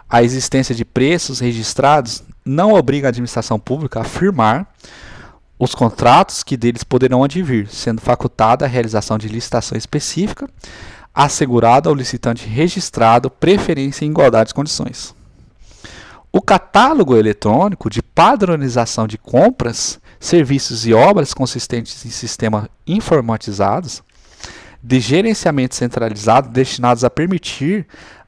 A existência de preços registrados não obriga a administração pública a firmar os contratos que deles poderão advir, sendo facultada a realização de licitação específica, assegurada ao licitante registrado preferência em igualdade de condições. O catálogo eletrônico de padronização de compras, serviços e obras consistentes em sistemas informatizados de gerenciamento centralizado destinados a permitir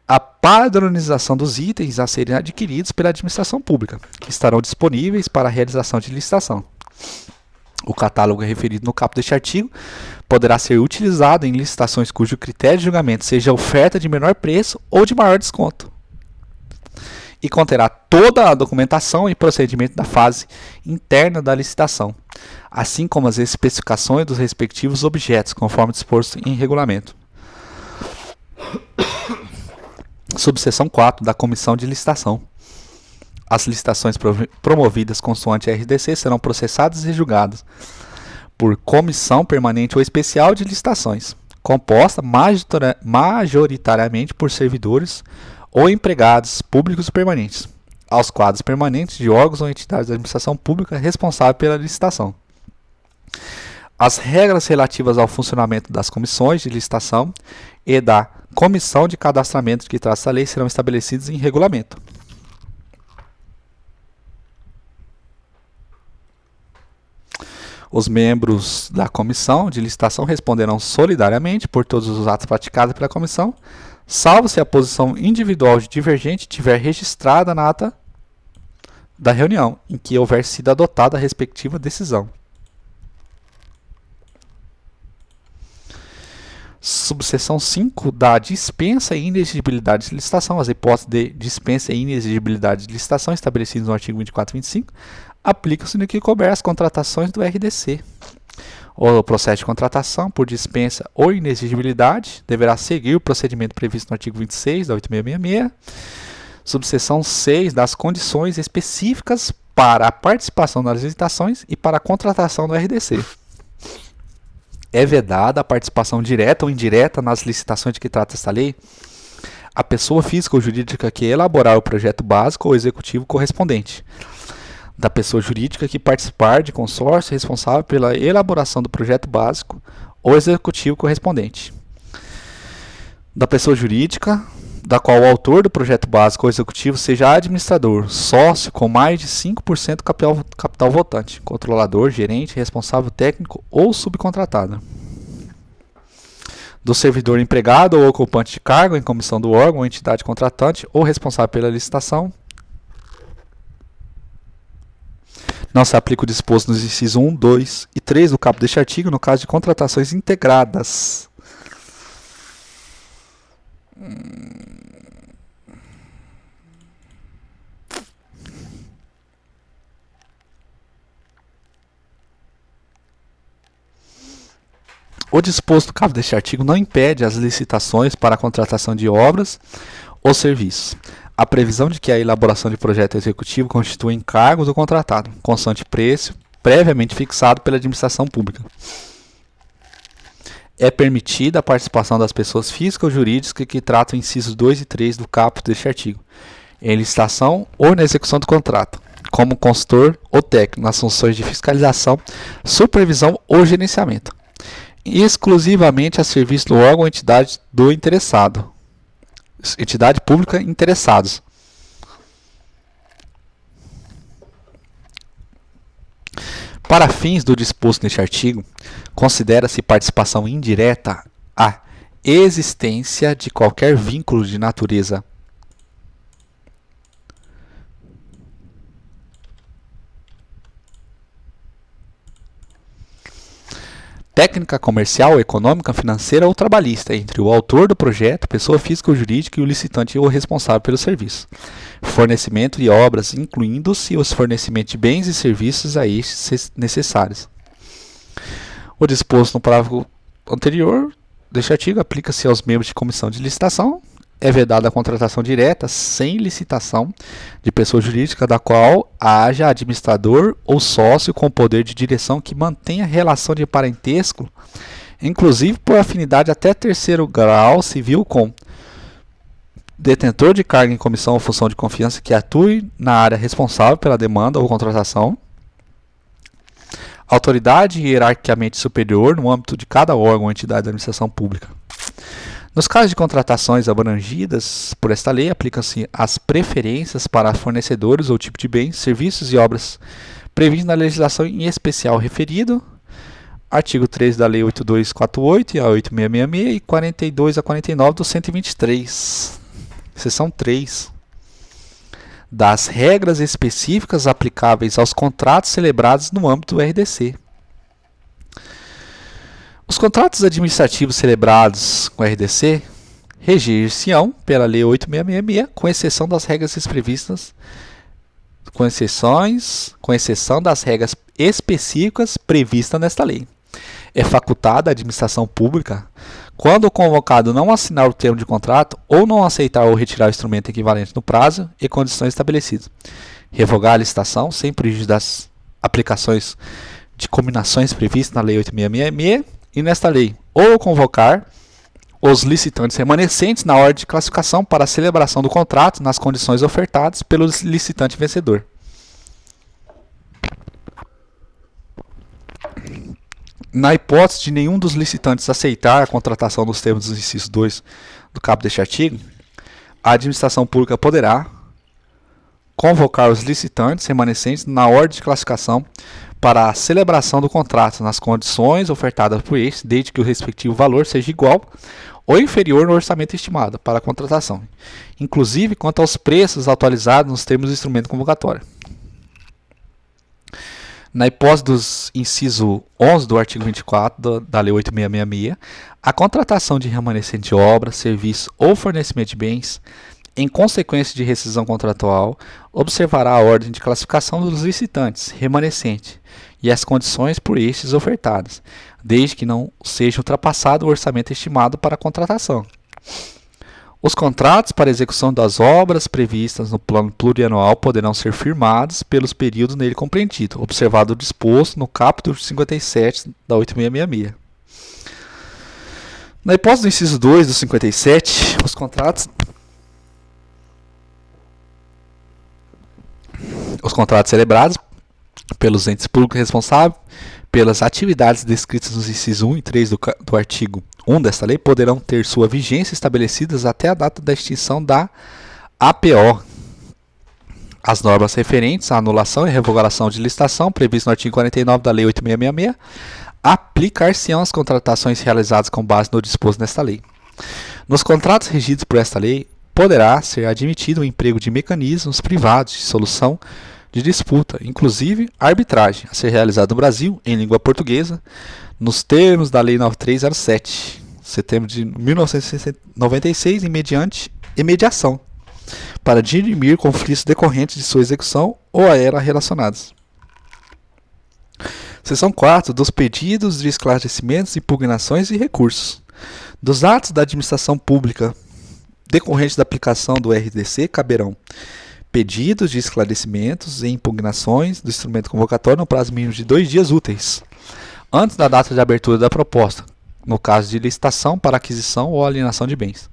a padronização dos itens a serem adquiridos pela administração pública, que estarão disponíveis para a realização de licitação. O catálogo referido no caput deste artigo poderá ser utilizado em licitações cujo critério de julgamento seja oferta de menor preço ou de maior desconto, e conterá toda a documentação e procedimento da fase interna da licitação, assim como as especificações dos respectivos objetos, conforme disposto em regulamento. Subseção 4 da Comissão de Licitação. As licitações promovidas consoante a RDC serão processadas e julgadas por Comissão Permanente ou Especial de Licitações, composta majoritariamente por servidores ou empregados públicos permanentes, aos quadros permanentes de órgãos ou entidades da administração pública responsável pela licitação. As regras relativas ao funcionamento das comissões de licitação e da comissão de cadastramento de que trata essa lei serão estabelecidas em regulamento. Os membros da comissão de licitação responderão solidariamente por todos os atos praticados pela comissão, salvo se a posição individual de divergente tiver registrada na ata da reunião em que houver sido adotada a respectiva decisão. Subseção 5 da dispensa e inexigibilidade de licitação. As hipóteses de dispensa e inexigibilidade de licitação estabelecidas no artigo 24 e 25 aplicam-se no que couber às contratações do RDC. O processo de contratação por dispensa ou inexigibilidade deverá seguir o procedimento previsto no artigo 26 da 8666. Subseção 6 das condições específicas para a participação nas licitações e para a contratação do RDC. É vedada a participação direta ou indireta nas licitações de que trata esta lei, a pessoa física ou jurídica que elaborar o projeto básico ou executivo correspondente, da pessoa jurídica que participar de consórcio responsável pela elaboração do projeto básico ou executivo correspondente, da pessoa jurídica da qual o autor do projeto básico ou executivo seja administrador, sócio com mais de 5% do capital votante, controlador, gerente, responsável técnico ou subcontratado, do servidor empregado ou ocupante de cargo em comissão do órgão ou entidade contratante ou responsável pela licitação. Não se aplica o disposto nos incisos 1, 2 e 3 do caput deste artigo no caso de contratações integradas. O disposto no caput deste artigo não impede as licitações para a contratação de obras ou serviços. A previsão de que a elaboração de projeto executivo constitui encargos do contratado, constante preço previamente fixado pela administração pública. É permitida a participação das pessoas físicas ou jurídicas que tratam incisos 2 e 3 do caput deste artigo, em licitação ou na execução do contrato, como consultor ou técnico nas funções de fiscalização, supervisão ou gerenciamento, exclusivamente a serviço do órgão ou entidade do interessado, entidade pública interessados. Para fins do disposto neste artigo, considera-se participação indireta a existência de qualquer vínculo de natureza técnica, comercial, econômica, financeira ou trabalhista entre o autor do projeto, pessoa física ou jurídica, e o licitante ou responsável pelo serviço. Fornecimento de obras, incluindo-se os fornecimentos de bens e serviços a estes necessários. O disposto no parágrafo anterior deste artigo aplica-se aos membros de comissão de licitação. É vedada a contratação direta, sem licitação, de pessoa jurídica da qual haja administrador ou sócio com poder de direção que mantenha relação de parentesco, inclusive por afinidade até terceiro grau civil, com detentor de cargo em comissão ou função de confiança que atue na área responsável pela demanda ou contratação, autoridade hierarquicamente superior no âmbito de cada órgão ou entidade da administração pública. Nos casos de contratações abrangidas por esta lei, aplicam-se as preferências para fornecedores ou tipo de bens, serviços e obras previstos na legislação em especial referido, artigo 3 da Lei 8248 e a 8666 e 42 a 49 do 123, seção 3, das regras específicas aplicáveis aos contratos celebrados no âmbito do RDC. Os contratos administrativos celebrados com RDC regir-se-ão pela Lei 8666, com exceção das regras previstas, com exceção das regras específicas previstas nesta lei. É facultada à administração pública, quando o convocado não assinar o termo de contrato ou não aceitar ou retirar o instrumento equivalente no prazo e condições estabelecidas, revogar a licitação sem prejuízo das aplicações de combinações previstas na Lei 8666, e nesta lei, ou convocar os licitantes remanescentes na ordem de classificação para a celebração do contrato nas condições ofertadas pelo licitante vencedor. Na hipótese de nenhum dos licitantes aceitar a contratação nos termos do inciso 2 do caput deste artigo, a administração pública poderá convocar os licitantes remanescentes na ordem de classificação para a celebração do contrato nas condições ofertadas por este, desde que o respectivo valor seja igual ou inferior no orçamento estimado para a contratação, inclusive quanto aos preços atualizados nos termos do instrumento convocatório. Na hipótese dos inciso 11 do artigo 24 da Lei 8666, a contratação de remanescente de obra, serviço ou fornecimento de bens, em consequência de rescisão contratual, observará a ordem de classificação dos licitantes remanescente e as condições por estes ofertadas, desde que não seja ultrapassado o orçamento estimado para a contratação. Os contratos para execução das obras previstas no plano plurianual poderão ser firmados pelos períodos nele compreendidos, observado o disposto no caput 57 da 8666. Na hipótese do inciso 2 do 57, os contratos contratos celebrados pelos entes públicos responsáveis pelas atividades descritas nos incisos 1 e 3 do artigo 1 desta lei poderão ter sua vigência estabelecidas até a data da extinção da APO. As normas referentes à anulação e revogação de licitação previstas no artigo 49 da Lei 8.666 aplicar-se-ão às contratações realizadas com base no disposto nesta lei. Nos contratos regidos por esta lei, poderá ser admitido o emprego de mecanismos privados de solução de disputa, inclusive arbitragem, a ser realizado no Brasil, em língua portuguesa, nos termos da Lei 9307, setembro de 1996, e mediante mediação, para dirimir conflitos decorrentes de sua execução ou a ela relacionados. Seção 4. Dos pedidos de esclarecimentos, impugnações e recursos. Dos atos da administração pública decorrentes da aplicação do RDC, caberão pedidos de esclarecimentos e impugnações do instrumento convocatório no prazo mínimo de 2 dias úteis, antes da data de abertura da proposta, no caso de licitação para aquisição ou alienação de bens,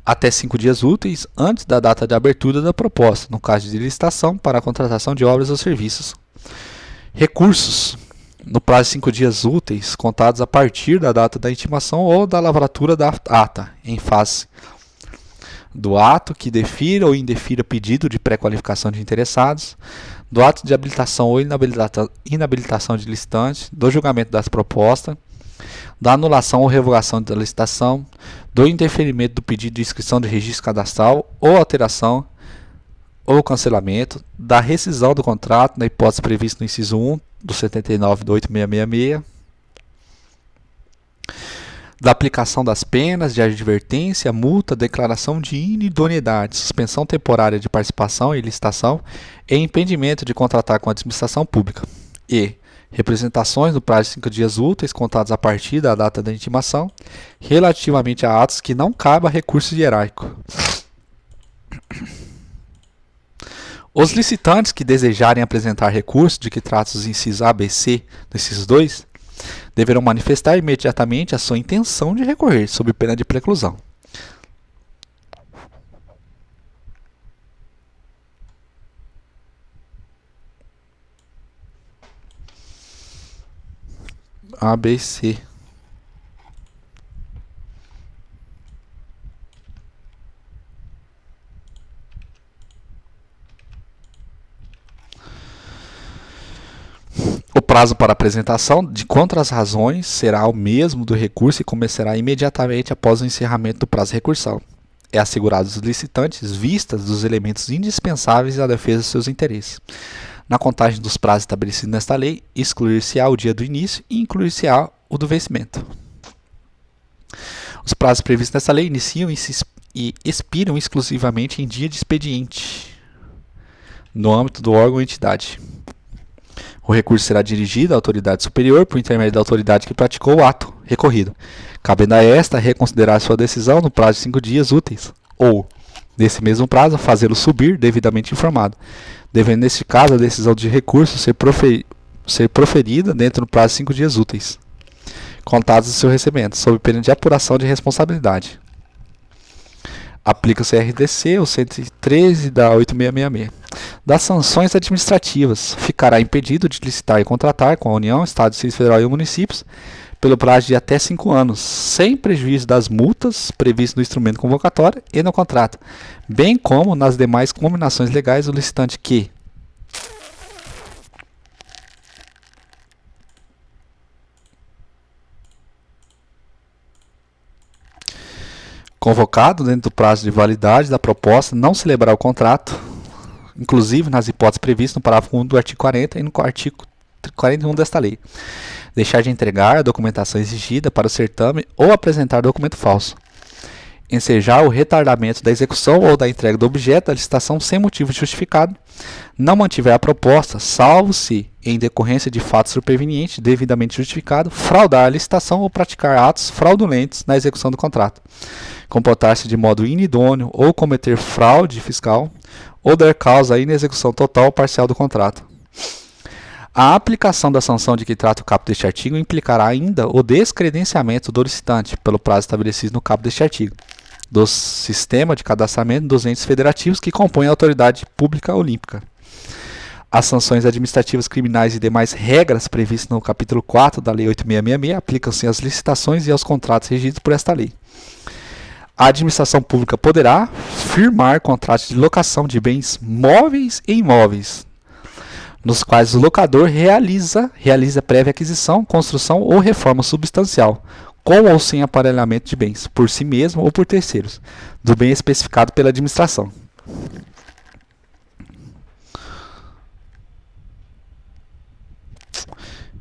até 5 dias úteis antes da data de abertura da proposta, no caso de licitação para a contratação de obras ou serviços. Recursos, no prazo de 5 dias úteis, contados a partir da data da intimação ou da lavratura da ata, em face do ato que defira ou indefira pedido de pré-qualificação de interessados, do ato de habilitação ou inabilitação de licitante, do julgamento das propostas, da anulação ou revogação da licitação, do indeferimento do pedido de inscrição de registro cadastral ou alteração ou cancelamento, da rescisão do contrato na hipótese prevista no inciso 1 do 79 do 8666, da aplicação das penas de advertência, multa, declaração de inidoneidade, suspensão temporária de participação em licitação e impedimento de contratar com a administração pública. E representações no prazo de 5 dias úteis, contados a partir da data da intimação, relativamente a atos que não cabem a recurso hierárquico. Os licitantes que desejarem apresentar recurso de que trata os incisos A, B, C do inciso 2, deverão manifestar imediatamente a sua intenção de recorrer, sob pena de preclusão. A, B, C. O prazo para apresentação de contra as razões será o mesmo do recurso e começará imediatamente após o encerramento do prazo recursal. É assegurado aos licitantes vistas dos elementos indispensáveis à defesa de seus interesses. Na contagem dos prazos estabelecidos nesta lei, excluir-se-á o dia do início e incluir-se-á o do vencimento. Os prazos previstos nesta lei iniciam e expiram exclusivamente em dia de expediente, no âmbito do órgão ou entidade. O recurso será dirigido à autoridade superior por intermédio da autoridade que praticou o ato recorrido, cabendo a esta reconsiderar sua decisão no prazo de 5 dias úteis, ou, nesse mesmo prazo, fazê-lo subir devidamente informado, devendo, neste caso, a decisão de recurso ser proferida dentro do prazo de 5 dias úteis, contados do seu recebimento, sob pena de apuração de responsabilidade. Aplica-se a RDC, o 113 da 8666. Das sanções administrativas, ficará impedido de licitar e contratar com a União, Estado, Distrito Federal e municípios pelo prazo de até 5 anos, sem prejuízo das multas previstas no instrumento convocatório e no contrato, bem como nas demais combinações legais do licitante que convocado dentro do prazo de validade da proposta, não celebrar o contrato, inclusive nas hipóteses previstas no parágrafo 1 do artigo 40 e no artigo 41 desta lei, deixar de entregar a documentação exigida para o certame ou apresentar documento falso, ensejar o retardamento da execução ou da entrega do objeto da licitação sem motivo justificado, não mantiver a proposta, salvo se, em decorrência de fato superveniente devidamente justificado, fraudar a licitação ou praticar atos fraudulentos na execução do contrato, comportar-se de modo inidôneo ou cometer fraude fiscal, ou dar causa à inexecução total ou parcial do contrato. A aplicação da sanção de que trata o caput deste artigo implicará ainda o descredenciamento do licitante, pelo prazo estabelecido no caput deste artigo, do sistema de cadastramento dos entes federativos que compõem a autoridade pública olímpica. As sanções administrativas criminais e demais regras previstas no capítulo 4 da Lei 8.666 aplicam-se às licitações e aos contratos regidos por esta lei. A administração pública poderá firmar contratos de locação de bens móveis e imóveis, nos quais o locador realiza prévia aquisição, construção ou reforma substancial, com ou sem aparelhamento de bens, por si mesmo ou por terceiros, do bem especificado pela administração.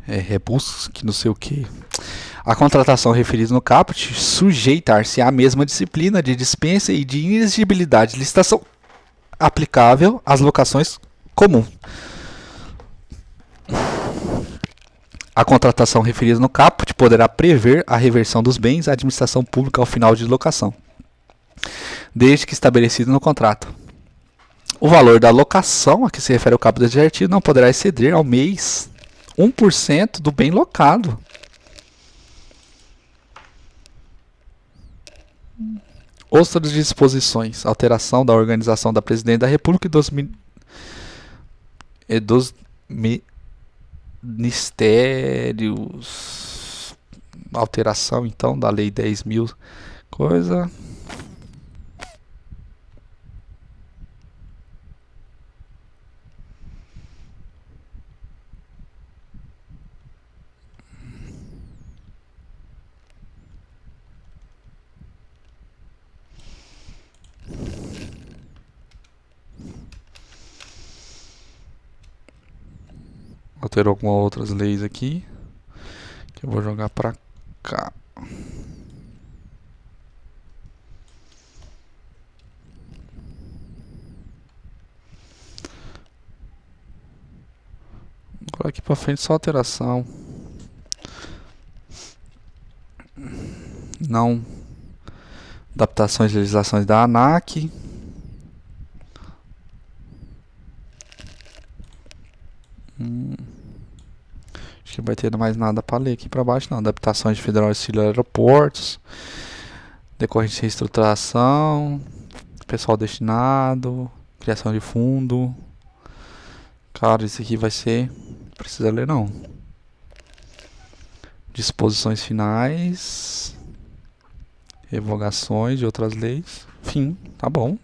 Rebuscos que não sei o que. A contratação referida no caput sujeitar-se à mesma disciplina de dispensa e de inexigibilidade de licitação aplicável às locações comuns. A contratação referida no caput poderá prever a reversão dos bens à administração pública ao final de locação, desde que estabelecido no contrato. O valor da locação a que se refere o caput deste artigo não poderá exceder ao mês 1% do bem locado. Outras disposições. Alteração da organização da Presidência da República e dos ministérios. Alteração, então, da Lei 10.000. Coisa. Alterou algumas outras leis aqui, que eu vou jogar pra cá. Agora aqui pra frente só alteração. Não. Adaptações de legislações da ANAC. Acho que não vai ter mais nada para ler aqui para baixo, não. Adaptações de Federal Estilo Aeroportos, decorrente de reestruturação, pessoal destinado, criação de fundo. Cara, isso aqui vai ser... Não precisa ler, não. Disposições finais, revogações de outras leis. Fim, tá bom.